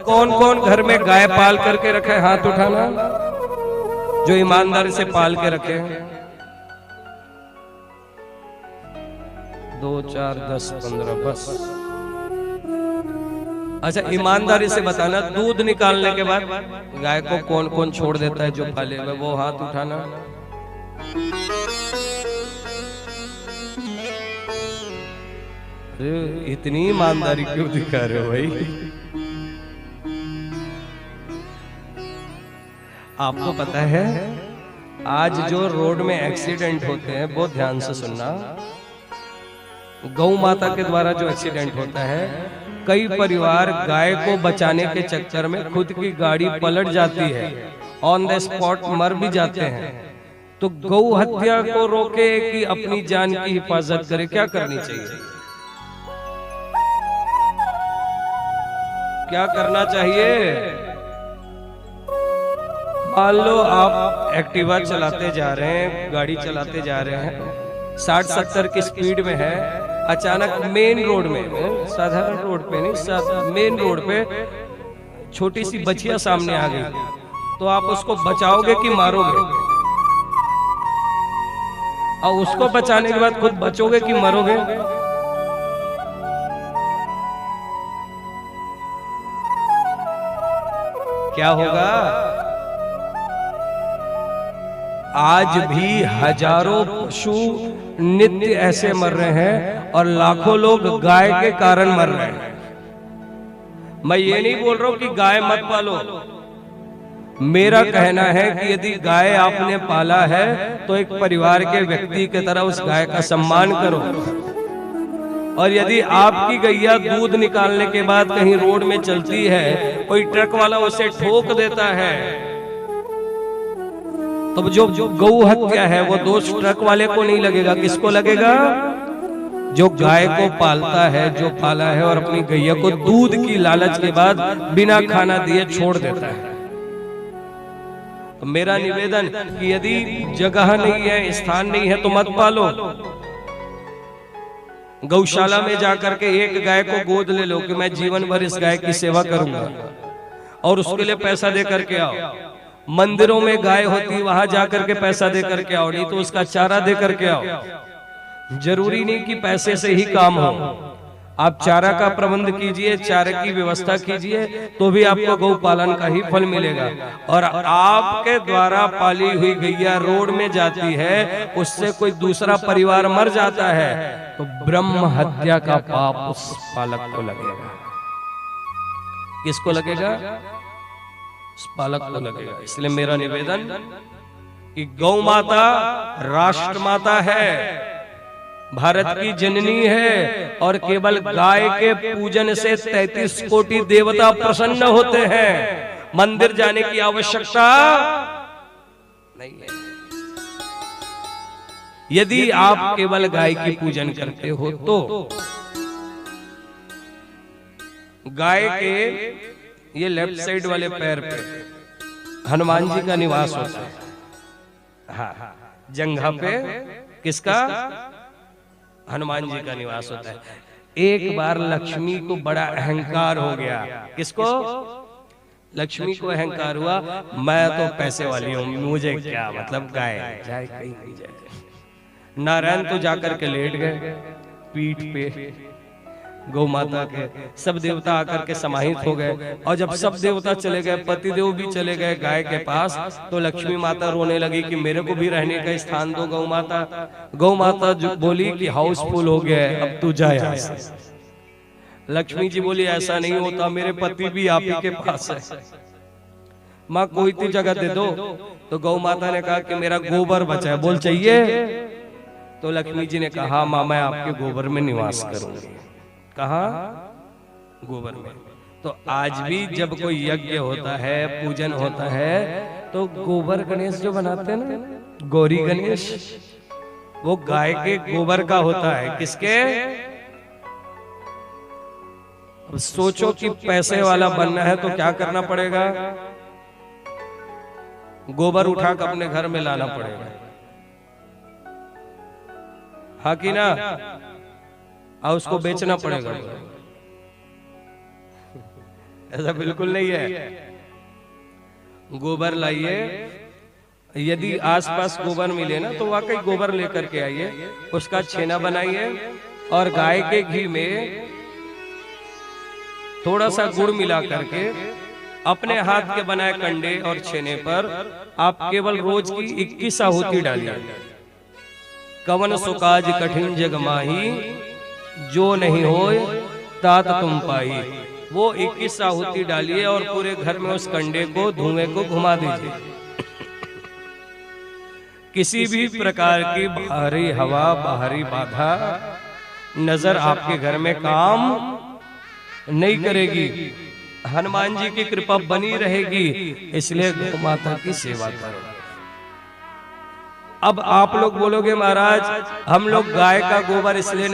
कौन कौन घर में गाय पाल करके रखे, हाथ उठाना जो ईमानदारी से पाल के रखे। 2 4 10 15 बस। अच्छा ईमानदारी से बताना, दूध निकालने के बाद गाय को कौन कौन छोड़ देता है जो पाले हुए, वो हाथ उठाना। इतनी ईमानदारी क्यों दिखा रहे हो भाई? आपको पता है आज जो रोड में एक्सीडेंट होते हैं, बहुत ध्यान से सुनना, गौ माता के द्वारा जो एक्सीडेंट होता है, कई परिवार गाय को बचाने के चक्कर में खुद की गाड़ी पलट जाती है, ऑन द स्पॉट मर भी जाते हैं। तो गौ हत्या को रोके कि अपनी जान की हिफाजत करे, क्या करनी चाहिए? क्या करना चाहिए? मान लो आप एक्टिवा चलाते जा रहे हैं, गाड़ी चलाते जा रहे हैं, 60-70 की स्पीड में है, अचानक मेन रोड में, साधारण रोड पे नहीं, मेन रोड पे छोटी सी बछिया सामने आ गई, तो आप उसको बचाओगे कि मारोगे? और उसको बचाने के बाद खुद बचोगे कि मरोगे? क्या होगा? आज भी हजारों पशु नित्य ऐसे मर रहे हैं और लाखों लोग गाय के कारण मर रहे हैं। मैं ये नहीं बोल रहा हूं कि गाय मत पालो, मेरा कहना है कि यदि गाय आपने पाला है तो एक परिवार के व्यक्ति की तरह उस गाय का सम्मान करो। और यदि आपकी गैया दूध निकालने के बाद कहीं रोड में चलती है, कोई ट्रक वाला उसे ठोक देता है, तो जो गौ हत्या है वो दोष ट्रक वाले को नहीं लगेगा, किसको लगेगा? जो गाय को पालता है, जो पाला है और अपनी गैया को दूध की लालच के बाद बिना खाना दिए छोड़ देता है। तो मेरा निवेदन कि यदि जगह नहीं है, स्थान नहीं है, तो मत पालो। गौशाला में जाकर के एक गाय को गोद ले लो कि मैं जीवन भर इस गाय की सेवा करूंगा, और उसके लिए पैसा दे करके आओ। मंदिरों में गाय होती, वहां जाकर के पैसा दे करके आओ, नहीं तो उसका चारा दे करके आओ। जरूरी नहीं कि पैसे से ही काम हो, आप चारा का प्रबंध कीजिए, चारे की व्यवस्था कीजिए, तो भी आपको गौ पालन का ही फल मिलेगा। और आपके द्वारा पाली हुई गैया रोड में जाती है, उससे कोई दूसरा परिवार मर जाता है, तो ब्रह्म हत्या का पाप उस पालक को लगेगा। किसको लगेगा? उस पालक को लगेगा। इसलिए मेरा निवेदन कि गौ माता राष्ट्र माता है, भारत की जननी है, और केवल गाय के पूजन से 33 कोटि देवता प्रसन्न होते हैं। मंदिर जाने की आवश्यकता नहीं है। यदि आप केवल गाय की पूजन करते हो तो गाय के ये लेफ्ट साइड वाले पैर पे हनुमान जी का निवास होता है। हाँ, जंघा पे किसका? हनुमान जी का निवास होता है। एक बार लक्ष्मी को बड़ा अहंकार हो गया। किसको? लक्ष्मी को अहंकार हुआ, मैं तो पैसे वाली हूं, मुझे क्या मतलब, गाय जाए कहीं नहीं जाए। नारायण तो जाकर के लेट गए पीठ पे गौ माता के, सब देवता आकर के समाहित हो गए। और जब सब देवता चले गए, पतिदेव भी चले गए गाय के पास, तो लक्ष्मी माता रोने लगी कि मेरे को भी रहने का स्थान दो गौ माता। गौ माता जो बोली कि हाउसफुल हो गया, अब तू जा यहाँ से। लक्ष्मी जी बोली ऐसा नहीं होता, मेरे पति भी आप ही के पास है, माँ कोई तो जगह दे दो। तो गौ माता ने कहा कि मेरा गोबर बचा है, बोल चाहिए? तो लक्ष्मी जी ने कहा माँ मैं आपके गोबर में निवास करूंगी। कहा? गोबर में। तो आज भी जब कोई यज्ञ होता है, पूजन होता है, तो गोबर गणेश जो बनाते हैं ना, गौरी गणेश, वो गाय के गोबर का होता है। किसके? अब सोचो कि पैसे वाला बनना है तो क्या करना पड़ेगा? गोबर उठा कर अपने घर में लाना पड़ेगा, हाँ कि ना? और उसको बेचना पड़ेगा। ऐसा बिल्कुल नहीं है। गोबर लाइए, यदि आसपास गोबर मिले ना तो वाकई गोबर लेकर के आइए, उसका छेना बनाइए और गाय के घी में थोड़ा सा गुड़ मिला करके अपने हाथ के बनाए कंडे और छेने पर आप केवल रोज की 21 आहुति डालिए। कवन सुकाज कठिन जग माही, जो नहीं होए तात तुम पाही। वो 21 आहुति डालिए और पूरे घर में उस कंडे को, धुएं को घुमा दीजिए। किसी भी प्रकार की बाहरी हवा, बाहरी बाधा नजर आपके घर में काम नहीं करेगी। हनुमान जी की कृपा बनी रहेगी, इसलिए गौ माता की सेवा करो। अब आप लोग बोलोगे महाराज हम लोग गाय का गोबर इसलिए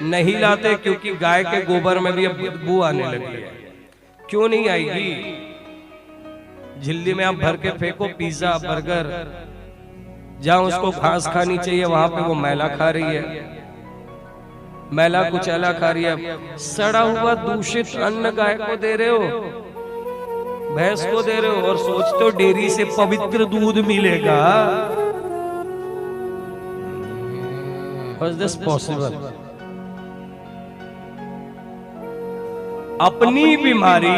नहीं लाते क्योंकि गाय के गोबर में भी अब बदबू आने लगी है। क्यों नहीं आएगी? झिल्ली में आप भर के फेंको पिज्जा, बर्गर, जहां उसको घास खानी चाहिए वहां पे वो मैला खा रही है, मैला कुचैला खा रही है। सड़ा हुआ दूषित अन्न गाय को दे रहे हो, भैंस को दे रहे हो और सोचते हो डेयरी से पवित्र दूध मिलेगा। How is this possible? अपनी बीमारी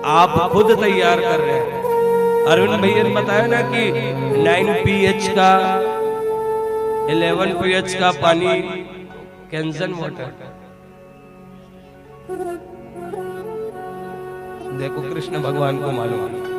आप खुद तैयार कर रहे हैं। अरविंद भैया ने बताया ना कि 9 pH का 11 pH का पानी कैंसन वाटर। देखो कृष्ण भगवान को मालूम है।